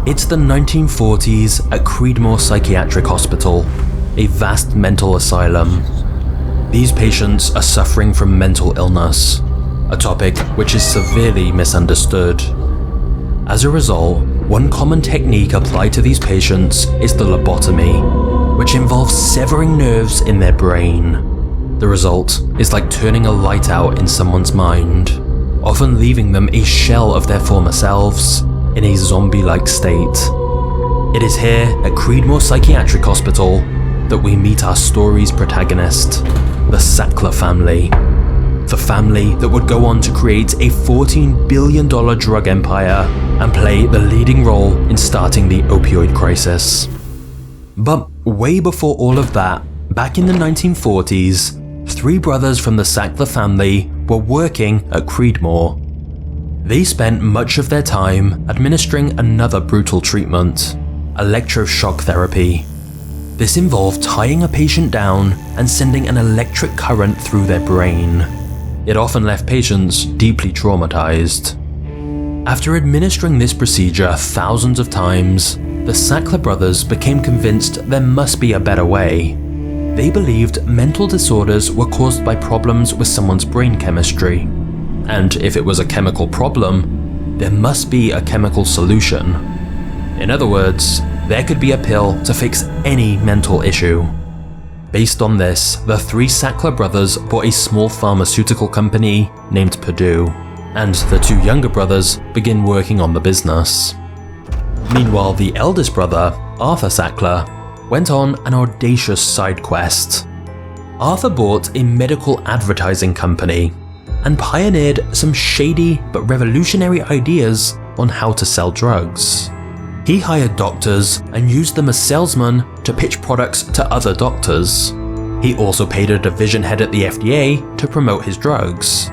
It's the 1940s at Creedmoor Psychiatric Hospital, a vast mental asylum. These patients are suffering from mental illness, a topic which is severely misunderstood. As a result, one common technique applied to these patients is the lobotomy, which involves severing nerves in their brain. The result is like turning a light out in someone's mind, often leaving them a shell of their former selves in a zombie-like state. It is here at Creedmoor Psychiatric Hospital that we meet our story's protagonist, the Sackler family. The family that would go on to create a $14 billion drug empire and play the leading role in starting the opioid crisis. But way before all of that, back in the 1940s, 3 brothers from the Sackler family were working at Creedmoor. They spent much of their time administering another brutal treatment, electroshock therapy. This involved tying a patient down and sending an electric current through their brain. It often left patients deeply traumatized. After administering this procedure thousands of times, the Sackler brothers became convinced there must be a better way. They believed mental disorders were caused by problems with someone's brain chemistry. And if it was a chemical problem, there must be a chemical solution. In other words, there could be a pill to fix any mental issue. Based on this, the 3 Sackler brothers bought a small pharmaceutical company named Purdue, and the 2 younger brothers began working on the business. Meanwhile, the eldest brother, Arthur Sackler, went on an audacious side quest. Arthur bought a medical advertising company and pioneered some shady but revolutionary ideas on how to sell drugs. He hired doctors and used them as salesmen to pitch products to other doctors. He also paid a division head at the FDA to promote his drugs.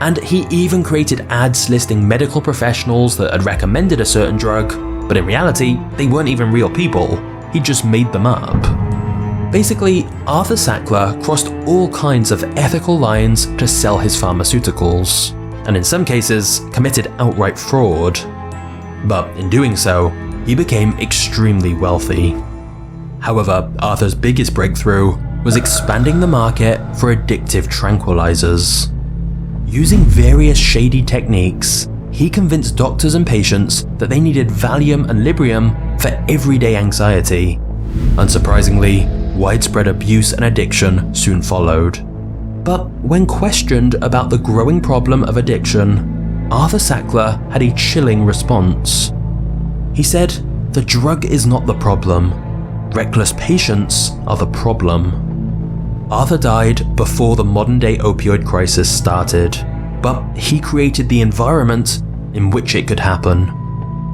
And he even created ads listing medical professionals that had recommended a certain drug, but in reality, they weren't even real people. He just made them up. Basically, Arthur Sackler crossed all kinds of ethical lines to sell his pharmaceuticals, and in some cases, committed outright fraud. But in doing so, he became extremely wealthy. However, Arthur's biggest breakthrough was expanding the market for addictive tranquilizers. Using various shady techniques, he convinced doctors and patients that they needed Valium and Librium for everyday anxiety. Unsurprisingly, widespread abuse and addiction soon followed. But when questioned about the growing problem of addiction, Arthur Sackler had a chilling response. He said, "The drug is not the problem. Reckless patients are the problem." Arthur died before the modern-day opioid crisis started, but he created the environment in which it could happen.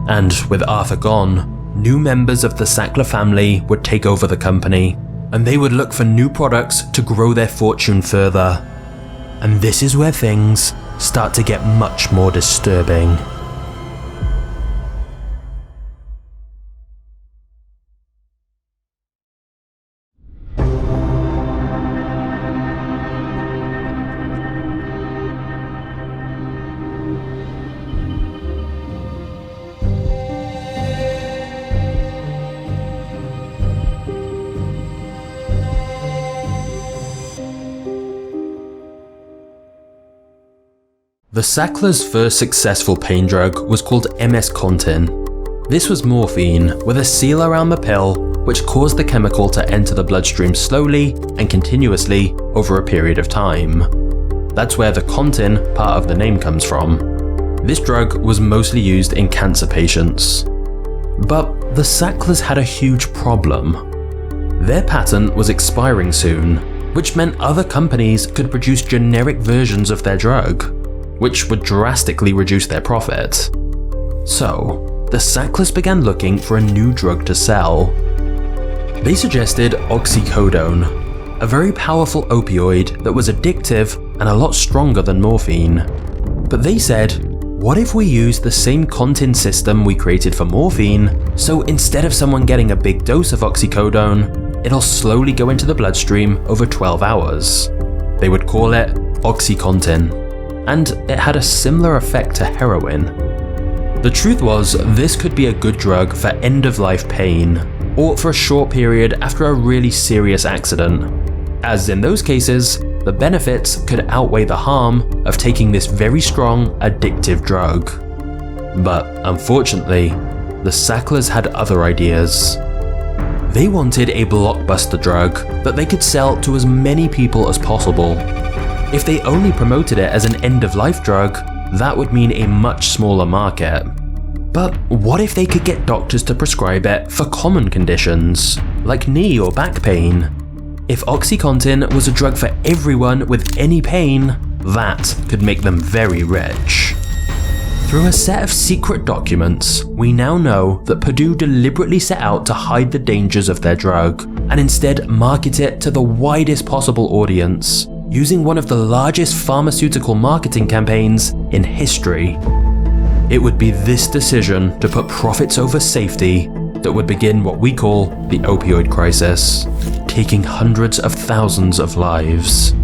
And with Arthur gone, new members of the Sackler family would take over the company, and they would look for new products to grow their fortune further. And this is where things start to get much more disturbing. The Sacklers' first successful pain drug was called MS-Contin. This was morphine with a seal around the pill which caused the chemical to enter the bloodstream slowly and continuously over a period of time. That's where the Contin part of the name comes from. This drug was mostly used in cancer patients. But the Sacklers had a huge problem. Their patent was expiring soon, which meant other companies could produce generic versions of their drug, which would drastically reduce their profit. So, the Sacklers began looking for a new drug to sell. They suggested oxycodone, a very powerful opioid that was addictive and a lot stronger than morphine. But they said, what if we use the same Contin system we created for morphine, so instead of someone getting a big dose of oxycodone, it'll slowly go into the bloodstream over 12 hours. They would call it OxyContin, and it had a similar effect to heroin. The truth was, this could be a good drug for end-of-life pain, or for a short period after a really serious accident, as in those cases, the benefits could outweigh the harm of taking this very strong, addictive drug. But unfortunately, the Sacklers had other ideas. They wanted a blockbuster drug that they could sell to as many people as possible. If they only promoted it as an end-of-life drug, that would mean a much smaller market. But what if they could get doctors to prescribe it for common conditions, like knee or back pain? If OxyContin was a drug for everyone with any pain, that could make them very rich. Through a set of secret documents, we now know that Purdue deliberately set out to hide the dangers of their drug, and instead market it to the widest possible audience, using one of the largest pharmaceutical marketing campaigns in history. It would be this decision to put profits over safety that would begin what we call the opioid crisis, taking hundreds of thousands of lives.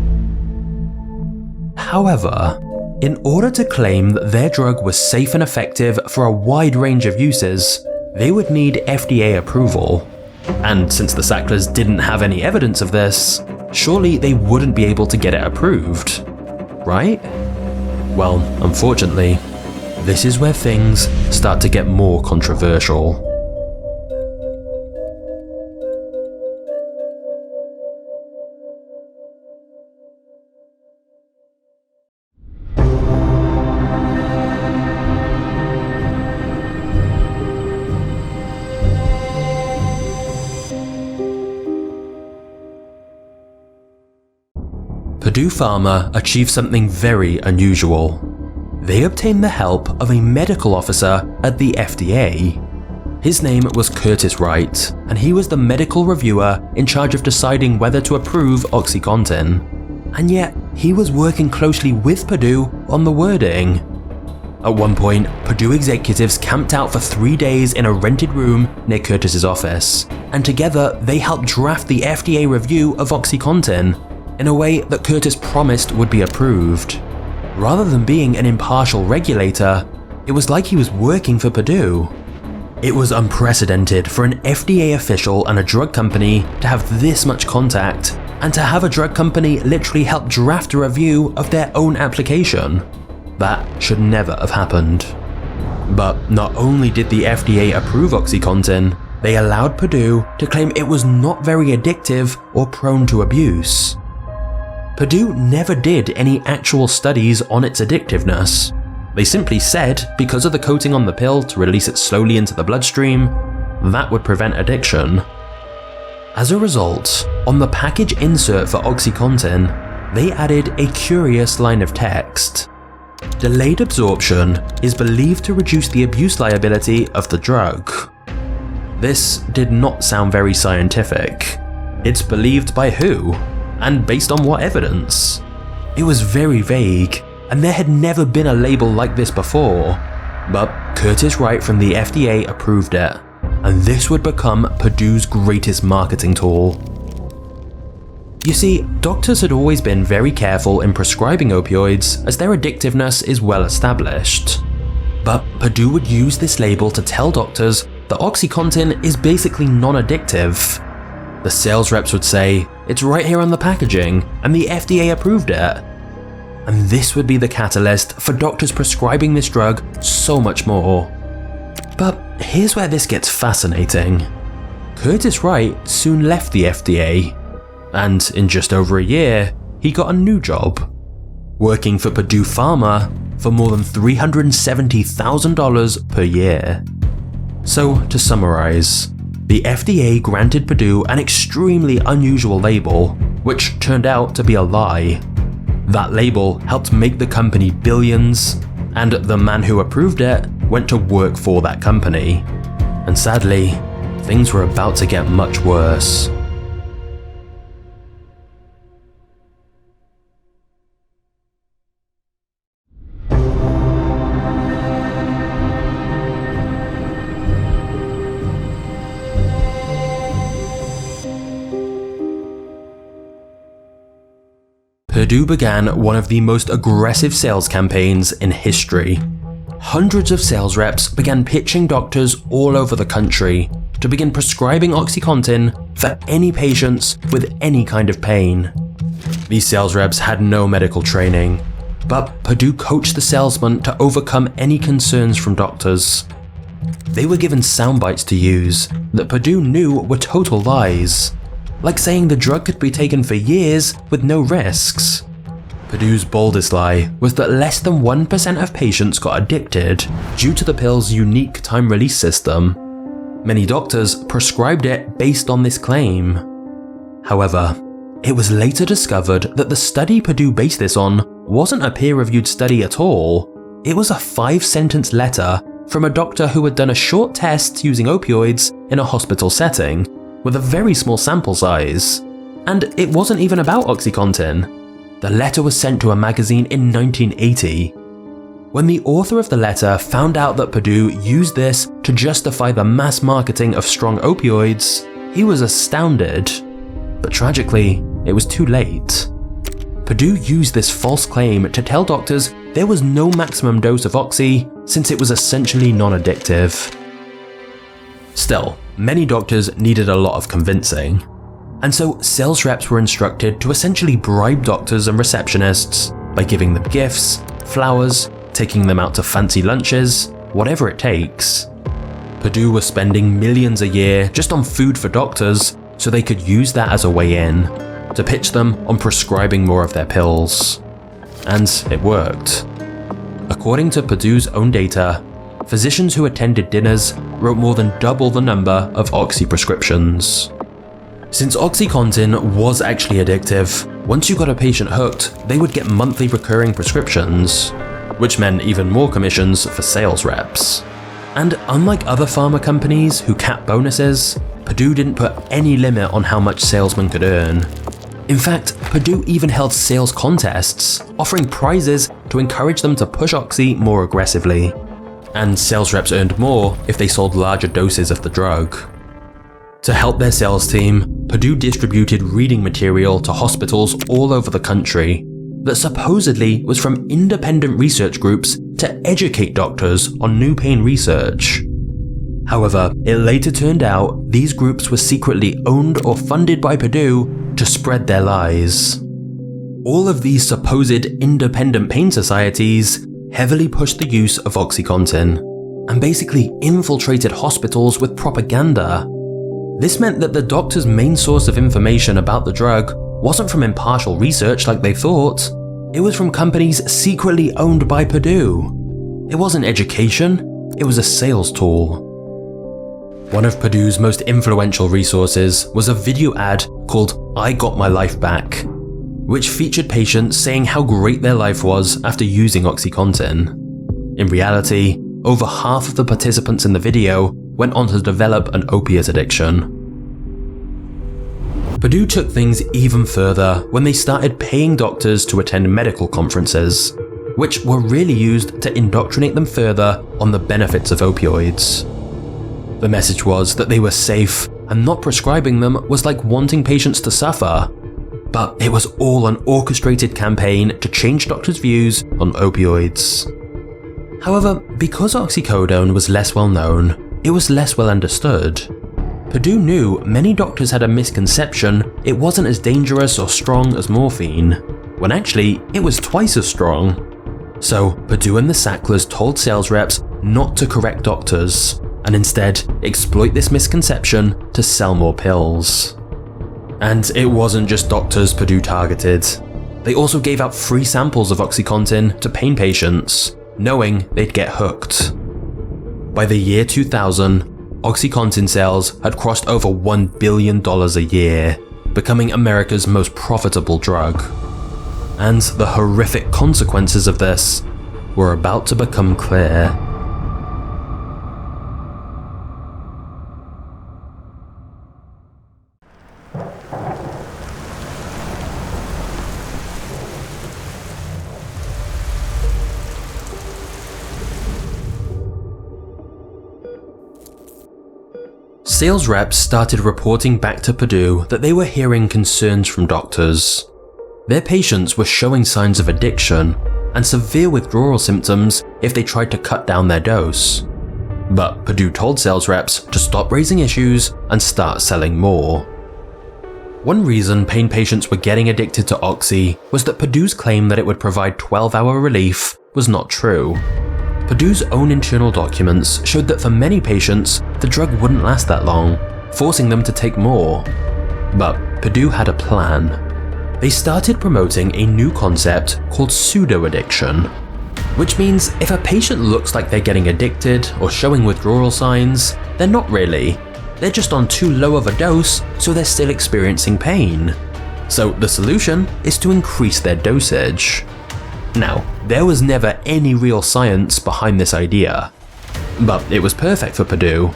However, in order to claim that their drug was safe and effective for a wide range of uses, they would need FDA approval. And since the Sacklers didn't have any evidence of this, surely they wouldn't be able to get it approved, right? Well, unfortunately, this is where things start to get more controversial. Purdue Pharma achieved something very unusual. They obtained the help of a medical officer at the FDA. His name was Curtis Wright, and he was the medical reviewer in charge of deciding whether to approve OxyContin. And yet, he was working closely with Purdue on the wording. At one point, Purdue executives camped out for 3 days in a rented room near Curtis's office, and together they helped draft the FDA review of OxyContin in a way that Curtis promised would be approved. Rather than being an impartial regulator, it was like he was working for Purdue. It was unprecedented for an FDA official and a drug company to have this much contact, and to have a drug company literally help draft a review of their own application. That should never have happened. But not only did the FDA approve OxyContin, they allowed Purdue to claim it was not very addictive or prone to abuse. Purdue never did any actual studies on its addictiveness. They simply said because of the coating on the pill to release it slowly into the bloodstream, that would prevent addiction. As a result, on the package insert for OxyContin, they added a curious line of text. Delayed absorption is believed to reduce the abuse liability of the drug. This did not sound very scientific. It's believed by who? And based on what evidence? It was very vague, and there had never been a label like this before. But Curtis Wright from the FDA approved it, and this would become Purdue's greatest marketing tool. You see, doctors had always been very careful in prescribing opioids as their addictiveness is well established. But Purdue would use this label to tell doctors that OxyContin is basically non-addictive. The sales reps would say, "It's right here on the packaging, and the FDA approved it." And this would be the catalyst for doctors prescribing this drug so much more. But here's where this gets fascinating. Curtis Wright soon left the FDA, and in just over a year, he got a new job, working for Purdue Pharma for more than $370,000 per year. So to summarize, the FDA granted Purdue an extremely unusual label, which turned out to be a lie. That label helped make the company billions, and the man who approved it went to work for that company. And sadly, things were about to get much worse. Purdue began one of the most aggressive sales campaigns in history. hundreds of sales reps began pitching doctors all over the country to begin prescribing OxyContin for any patients with any kind of pain. These sales reps had no medical training, but Purdue coached the salesmen to overcome any concerns from doctors. They were given sound bites to use that Purdue knew were total lies, like saying the drug could be taken for years with no risks. Purdue's boldest lie was that less than 1% of patients got addicted due to the pill's unique time-release system. Many doctors prescribed it based on this claim. However, it was later discovered that the study Purdue based this on wasn't a peer-reviewed study at all. It was a 5-sentence letter from a doctor who had done a short test using opioids in a hospital setting with a very small sample size. And it wasn't even about OxyContin. The letter was sent to a magazine in 1980. When the author of the letter found out that Purdue used this to justify the mass marketing of strong opioids, he was astounded. But tragically, it was too late. Purdue used this false claim to tell doctors there was no maximum dose of Oxy since it was essentially non-addictive. Still, many doctors needed a lot of convincing, and so sales reps were instructed to essentially bribe doctors and receptionists by giving them gifts, flowers, taking them out to fancy lunches, whatever it takes. Purdue was spending millions a year just on food for doctors so they could use that as a way in, to pitch them on prescribing more of their pills. And it worked. According to Purdue's own data, physicians who attended dinners wrote more than double the number of Oxy prescriptions. Since OxyContin was actually addictive, once you got a patient hooked, they would get monthly recurring prescriptions, which meant even more commissions for sales reps. And unlike other pharma companies who cap bonuses, Purdue didn't put any limit on how much salesmen could earn. In fact, Purdue even held sales contests, offering prizes to encourage them to push Oxy more aggressively. And sales reps earned more if they sold larger doses of the drug. To help their sales team, Purdue distributed reading material to hospitals all over the country that supposedly was from independent research groups to educate doctors on new pain research. However, it later turned out these groups were secretly owned or funded by Purdue to spread their lies. All of these supposed independent pain societies heavily pushed the use of OxyContin and basically infiltrated hospitals with propaganda. This meant that the doctor's main source of information about the drug wasn't from impartial research like they thought. It was from companies secretly owned by Purdue. It wasn't education, it was a sales tool. One of Purdue's most influential resources was a video ad called I Got My Life Back, which featured patients saying how great their life was after using OxyContin. In reality, over half of the participants in the video went on to develop an opiate addiction. Purdue took things even further when they started paying doctors to attend medical conferences, which were really used to indoctrinate them further on the benefits of opioids. The message was that they were safe, and not prescribing them was like wanting patients to suffer. But it was all an orchestrated campaign to change doctors' views on opioids. However, because oxycodone was less well known, it was less well understood. Purdue knew many doctors had a misconception it wasn't as dangerous or strong as morphine, when actually it was twice as strong. So Purdue and the Sacklers told sales reps not to correct doctors, and instead exploit this misconception to sell more pills. And it wasn't just doctors Purdue targeted. They also gave out free samples of OxyContin to pain patients, knowing they'd get hooked. By the year 2000, OxyContin sales had crossed over $1 billion a year, becoming America's most profitable drug. And the horrific consequences of this were about to become clear. Sales reps started reporting back to Purdue that they were hearing concerns from doctors. Their patients were showing signs of addiction, and severe withdrawal symptoms if they tried to cut down their dose. But Purdue told sales reps to stop raising issues and start selling more. One reason pain patients were getting addicted to Oxy was that Purdue's claim that it would provide 12-hour relief was not true. Purdue's own internal documents showed that for many patients, the drug wouldn't last that long, forcing them to take more. But Purdue had a plan. They started promoting a new concept called pseudo-addiction, which means if a patient looks like they're getting addicted or showing withdrawal signs, they're not really. They're just on too low of a dose, so they're still experiencing pain. So the solution is to increase their dosage. Now, there was never any real science behind this idea, but it was perfect for Purdue.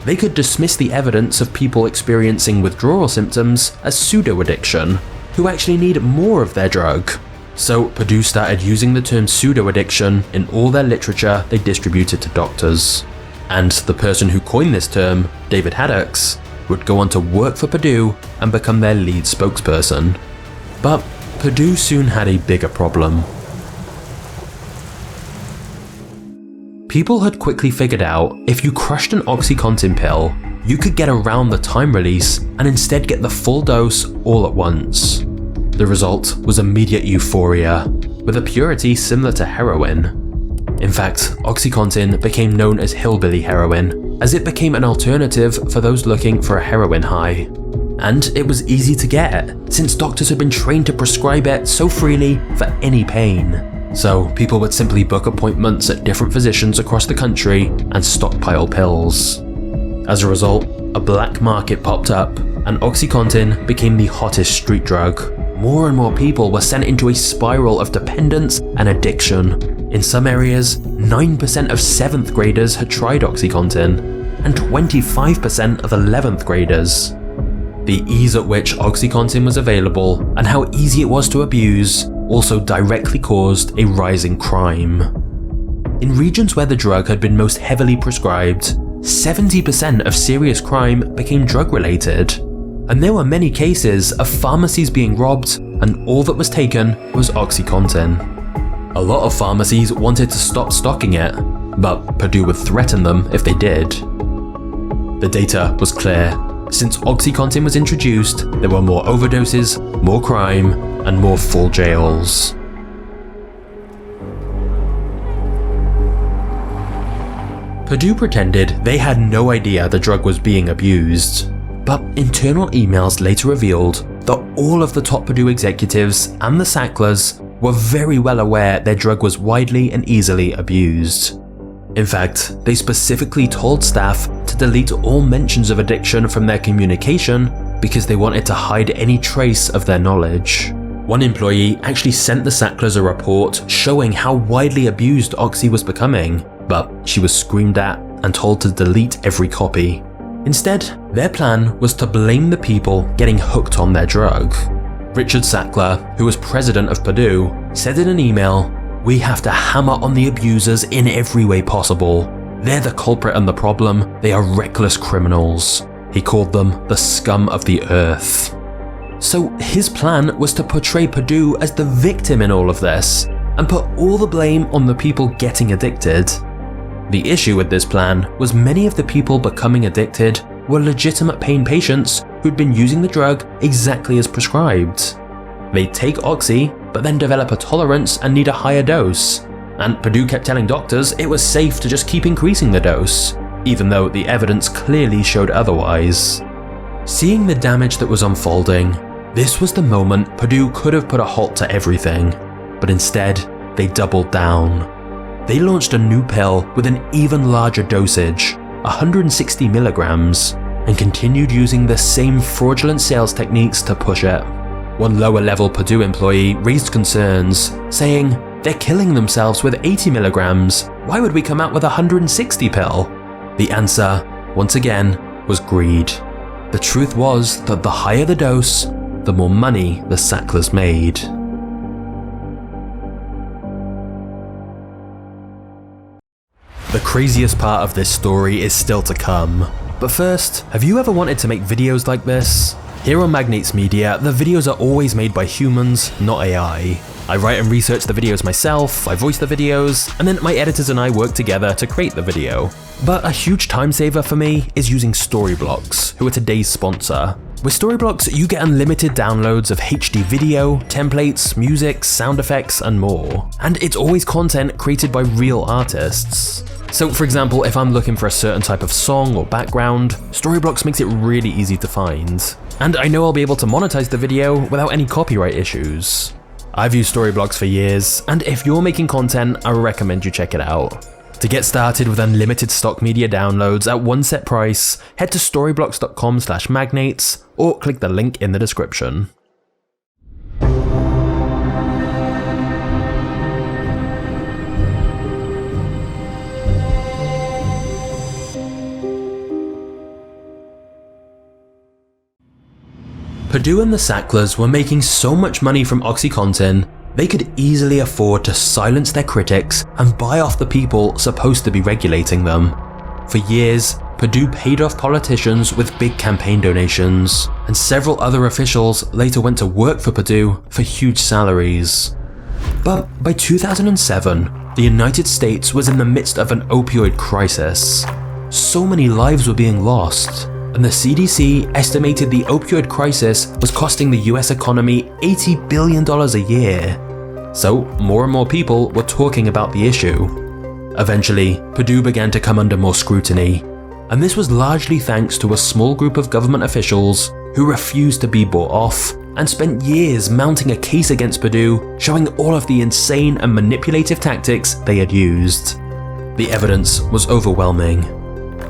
They could dismiss the evidence of people experiencing withdrawal symptoms as pseudo-addiction, who actually need more of their drug. So Purdue started using the term pseudo-addiction in all their literature they distributed to doctors. And the person who coined this term, David Haddocks, would go on to work for Purdue and become their lead spokesperson. But Purdue soon had a bigger problem. People had quickly figured out if you crushed an OxyContin pill, you could get around the time release and instead get the full dose all at once. The result was immediate euphoria, with a purity similar to heroin. In fact, OxyContin became known as hillbilly heroin, as it became an alternative for those looking for a heroin high. And it was easy to get, since doctors had been trained to prescribe it so freely for any pain. So people would simply book appointments at different physicians across the country and stockpile pills. As a result, a black market popped up, and OxyContin became the hottest street drug. More and more people were sent into a spiral of dependence and addiction. In some areas, 9% of 7th graders had tried OxyContin, and 25% of 11th graders. The ease at which OxyContin was available and how easy it was to abuse also directly caused a rise in crime. In regions where the drug had been most heavily prescribed, 70% of serious crime became drug-related, and there were many cases of pharmacies being robbed and all that was taken was OxyContin. A lot of pharmacies wanted to stop stocking it, but Purdue would threaten them if they did. The data was clear. Since OxyContin was introduced, there were more overdoses, more crime, and more full jails. Purdue pretended they had no idea the drug was being abused, but internal emails later revealed that all of the top Purdue executives and the Sacklers were very well aware their drug was widely and easily abused. In fact, they specifically told staff to delete all mentions of addiction from their communication because they wanted to hide any trace of their knowledge. One employee actually sent the Sacklers a report showing how widely abused Oxy was becoming, but she was screamed at and told to delete every copy. Instead, their plan was to blame the people getting hooked on their drug. Richard Sackler, who was president of Purdue, said in an email, "We have to hammer on the abusers in every way possible. They're the culprit and the problem. They are reckless criminals." He called them the scum of the earth. So his plan was to portray Purdue as the victim in all of this and put all the blame on the people getting addicted. The issue with this plan was many of the people becoming addicted were legitimate pain patients who'd been using the drug exactly as prescribed. They'd take Oxy, but then develop a tolerance and need a higher dose. And Purdue kept telling doctors it was safe to just keep increasing the dose, even though the evidence clearly showed otherwise. Seeing the damage that was unfolding, this was the moment Purdue could have put a halt to everything, but instead, they doubled down. They launched a new pill with an even larger dosage, 160 milligrams, and continued using the same fraudulent sales techniques to push it. One lower-level Purdue employee raised concerns, saying, "They're killing themselves with 80 milligrams. Why would we come out with a 160 pill?" The answer, once again, was greed. The truth was that the higher the dose, the more money the Sacklers made. The craziest part of this story is still to come. But first, have you ever wanted to make videos like this? Here on Magnates Media, the videos are always made by humans, not AI. I write and research the videos myself, I voice the videos, and then my editors and I work together to create the video. But a huge time saver for me is using Storyblocks, who are today's sponsor. With Storyblocks, you get unlimited downloads of HD video, templates, music, sound effects, and more. And it's always content created by real artists. So for example, if I'm looking for a certain type of song or background, Storyblocks makes it really easy to find. And I know I'll be able to monetize the video without any copyright issues. I've used Storyblocks for years, and if you're making content, I recommend you check it out. To get started with unlimited stock media downloads at one set price, head to storyblocks.com/magnates or click the link in the description. Purdue and the Sacklers were making so much money from OxyContin, they could easily afford to silence their critics and buy off the people supposed to be regulating them. For years, Purdue paid off politicians with big campaign donations, and several other officials later went to work for Purdue for huge salaries. But by 2007, the United States was in the midst of an opioid crisis. So many lives were being lost, and the CDC estimated the opioid crisis was costing the US economy $80 billion a year. So more and more people were talking about the issue. Eventually, Purdue began to come under more scrutiny, and this was largely thanks to a small group of government officials who refused to be bought off and spent years mounting a case against Purdue, showing all of the insane and manipulative tactics they had used. The evidence was overwhelming.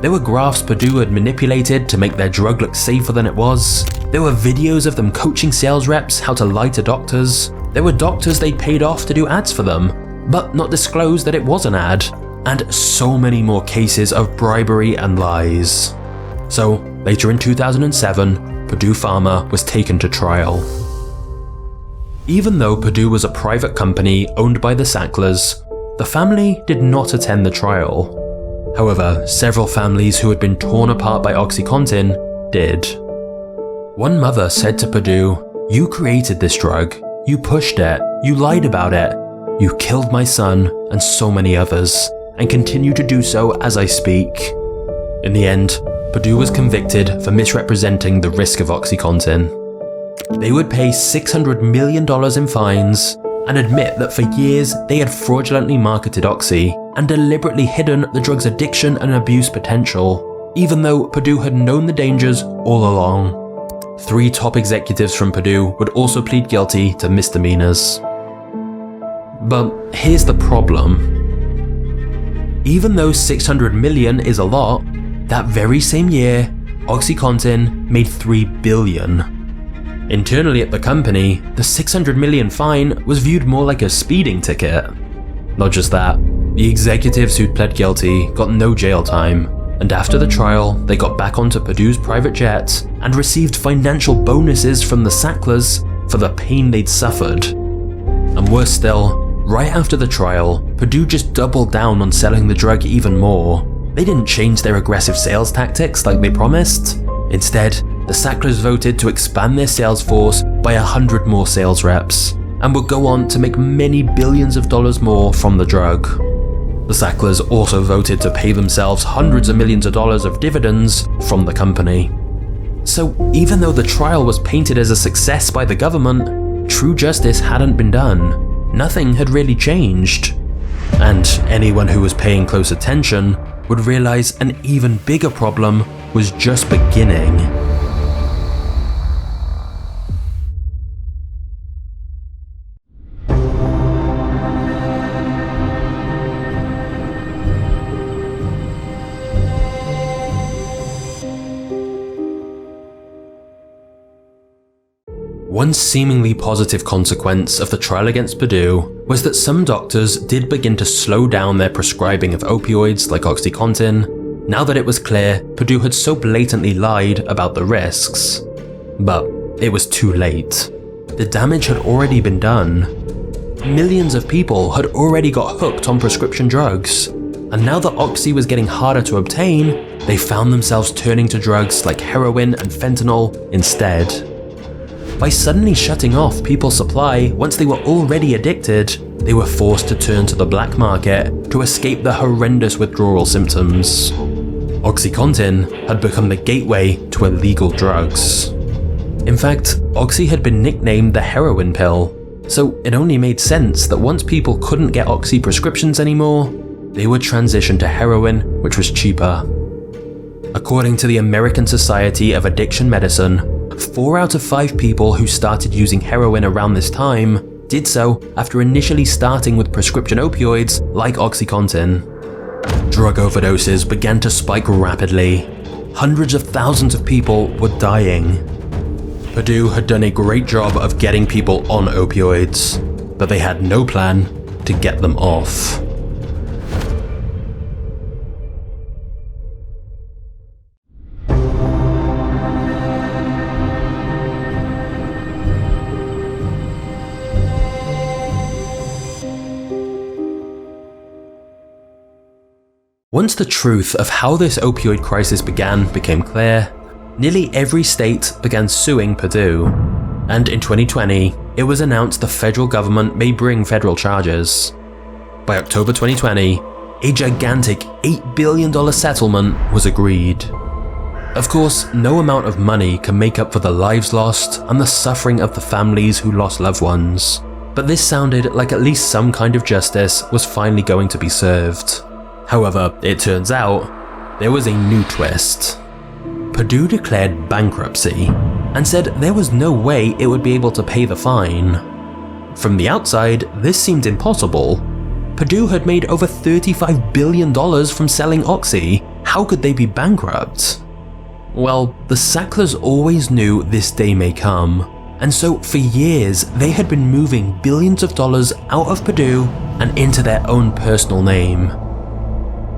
There were graphs Purdue had manipulated to make their drug look safer than it was. There were videos of them coaching sales reps how to lie to doctors. There were doctors they'd paid off to do ads for them, but not disclose that it was an ad. And so many more cases of bribery and lies. So later in 2007, Purdue Pharma was taken to trial. Even though Purdue was a private company owned by the Sacklers, the family did not attend the trial. However, several families who had been torn apart by OxyContin did. One mother said to Purdue, "You created this drug, you pushed it, you lied about it, you killed my son and so many others, and continue to do so as I speak." In the end, Purdue was convicted for misrepresenting the risk of OxyContin. They would pay $600 million in fines and admit that for years they had fraudulently marketed Oxy and deliberately hidden the drug's addiction and abuse potential, even though Purdue had known the dangers all along. 3 top executives from Purdue would also plead guilty to misdemeanors. But here's the problem. Even though $600 million is a lot, that very same year, OxyContin made $3 billion. Internally at the company, the $600 million fine was viewed more like a speeding ticket. Not just that, the executives who'd pled guilty got no jail time, and after the trial, they got back onto Purdue's private jet and received financial bonuses from the Sacklers for the pain they'd suffered. And worse still, right after the trial, Purdue just doubled down on selling the drug even more. They didn't change their aggressive sales tactics like they promised. Instead, the Sacklers voted to expand their sales force by 100 more sales reps, and would go on to make many billions of dollars more from the drug. The Sacklers also voted to pay themselves hundreds of millions of dollars of dividends from the company. So even though the trial was painted as a success by the government, true justice hadn't been done. Nothing had really changed. And anyone who was paying close attention would realize an even bigger problem was just beginning. One seemingly positive consequence of the trial against Purdue was that some doctors did begin to slow down their prescribing of opioids like OxyContin, now that it was clear Purdue had so blatantly lied about the risks. But it was too late. The damage had already been done. Millions of people had already got hooked on prescription drugs, and now that Oxy was getting harder to obtain, they found themselves turning to drugs like heroin and fentanyl instead. by suddenly shutting off people's supply once they were already addicted, they were forced to turn to the black market to escape the horrendous withdrawal symptoms. OxyContin had become the gateway to illegal drugs. In fact, Oxy had been nicknamed the heroin pill, so it only made sense that once people couldn't get Oxy prescriptions anymore, they would transition to heroin, which was cheaper. According to the American Society of Addiction Medicine, 4 out of 5 people who started using heroin around this time did so after initially starting with prescription opioids like OxyContin. Drug overdoses began to spike rapidly. Hundreds of thousands of people were dying. Purdue had done a great job of getting people on opioids, but they had no plan to get them off. Once the truth of how this opioid crisis began became clear, nearly every state began suing Purdue, and in 2020, it was announced the federal government may bring federal charges. By October 2020, a gigantic $8 billion settlement was agreed. Of course, no amount of money can make up for the lives lost and the suffering of the families who lost loved ones, but this sounded like at least some kind of justice was finally going to be served. However, it turns out, there was a new twist. Purdue declared bankruptcy and said there was no way it would be able to pay the fine. From the outside, this seemed impossible. Purdue had made over $35 billion from selling Oxy. How could they be bankrupt? Well, the Sacklers always knew this day may come, and so for years they had been moving billions of dollars out of Purdue and into their own personal name.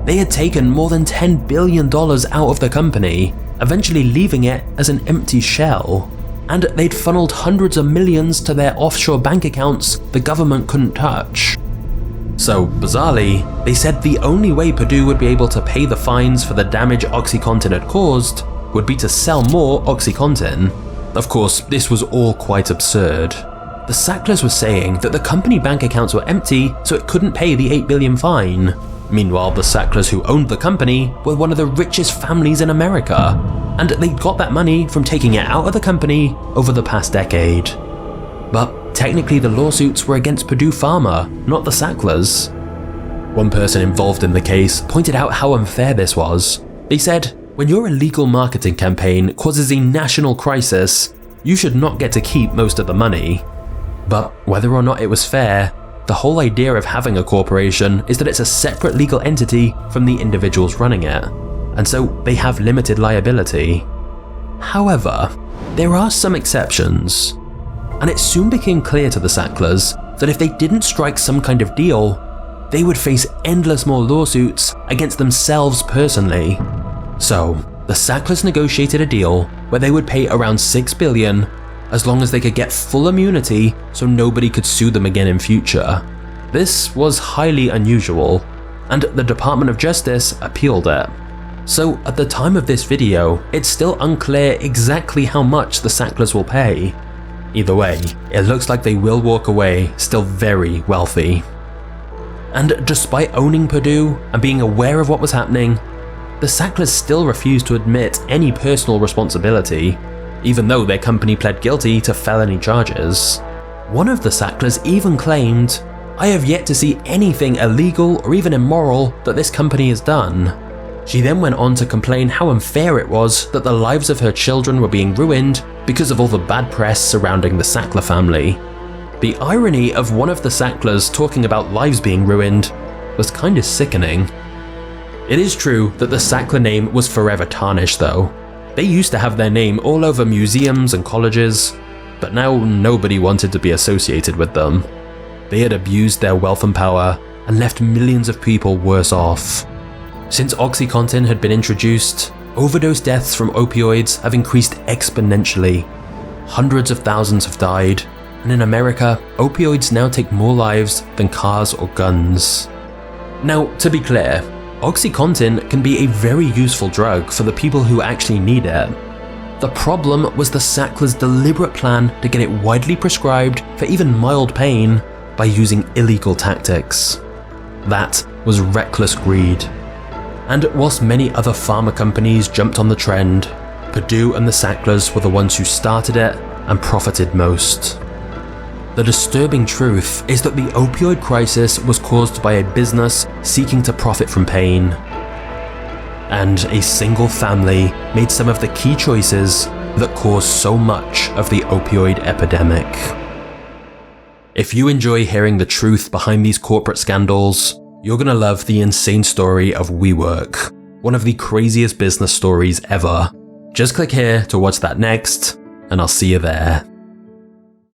They had taken more than $10 billion out of the company, eventually leaving it as an empty shell, and they'd funneled hundreds of millions to their offshore bank accounts the government couldn't touch. So, bizarrely, they said the only way Purdue would be able to pay the fines for the damage OxyContin had caused would be to sell more OxyContin. Of course, this was all quite absurd. The Sacklers were saying that the company bank accounts were empty, so it couldn't pay the $8 billion fine. Meanwhile, the Sacklers who owned the company were one of the richest families in America, and they'd got that money from taking it out of the company over the past decade. But technically the lawsuits were against Purdue Pharma, not the Sacklers. One person involved in the case pointed out how unfair this was. They said, when your illegal marketing campaign causes a national crisis, you should not get to keep most of the money. But whether or not it was fair, the whole idea of having a corporation is that it's a separate legal entity from the individuals running it, and so they have limited liability. However, there are some exceptions, and it soon became clear to the Sacklers that if they didn't strike some kind of deal, they would face endless more lawsuits against themselves personally. So, the Sacklers negotiated a deal where they would pay around $6 billion as long as they could get full immunity so nobody could sue them again in future. This was highly unusual, and the Department of Justice appealed it. So at the time of this video, it's still unclear exactly how much the Sacklers will pay. Either way, it looks like they will walk away still very wealthy. And despite owning Purdue and being aware of what was happening, the Sacklers still refused to admit any personal responsibility, even though their company pled guilty to felony charges. One of the Sacklers even claimed, "I have yet to see anything illegal or even immoral that this company has done." She then went on to complain how unfair it was that the lives of her children were being ruined because of all the bad press surrounding the Sackler family. The irony of one of the Sacklers talking about lives being ruined was kinda sickening. It is true that the Sackler name was forever tarnished though. They used to have their name all over museums and colleges, but now nobody wanted to be associated with them. They had abused their wealth and power and left millions of people worse off. Since OxyContin had been introduced, overdose deaths from opioids have increased exponentially. Hundreds of thousands have died, and in America, opioids now take more lives than cars or guns. Now, to be clear, OxyContin can be a very useful drug for the people who actually need it. The problem was the Sacklers' deliberate plan to get it widely prescribed for even mild pain by using illegal tactics. That was reckless greed. And whilst many other pharma companies jumped on the trend, Purdue and the Sacklers were the ones who started it and profited most. The disturbing truth is that the opioid crisis was caused by a business seeking to profit from pain. And a single family made some of the key choices that caused so much of the opioid epidemic. If you enjoy hearing the truth behind these corporate scandals, you're gonna love the insane story of WeWork, one of the craziest business stories ever. Just click here to watch that next, and I'll see you there.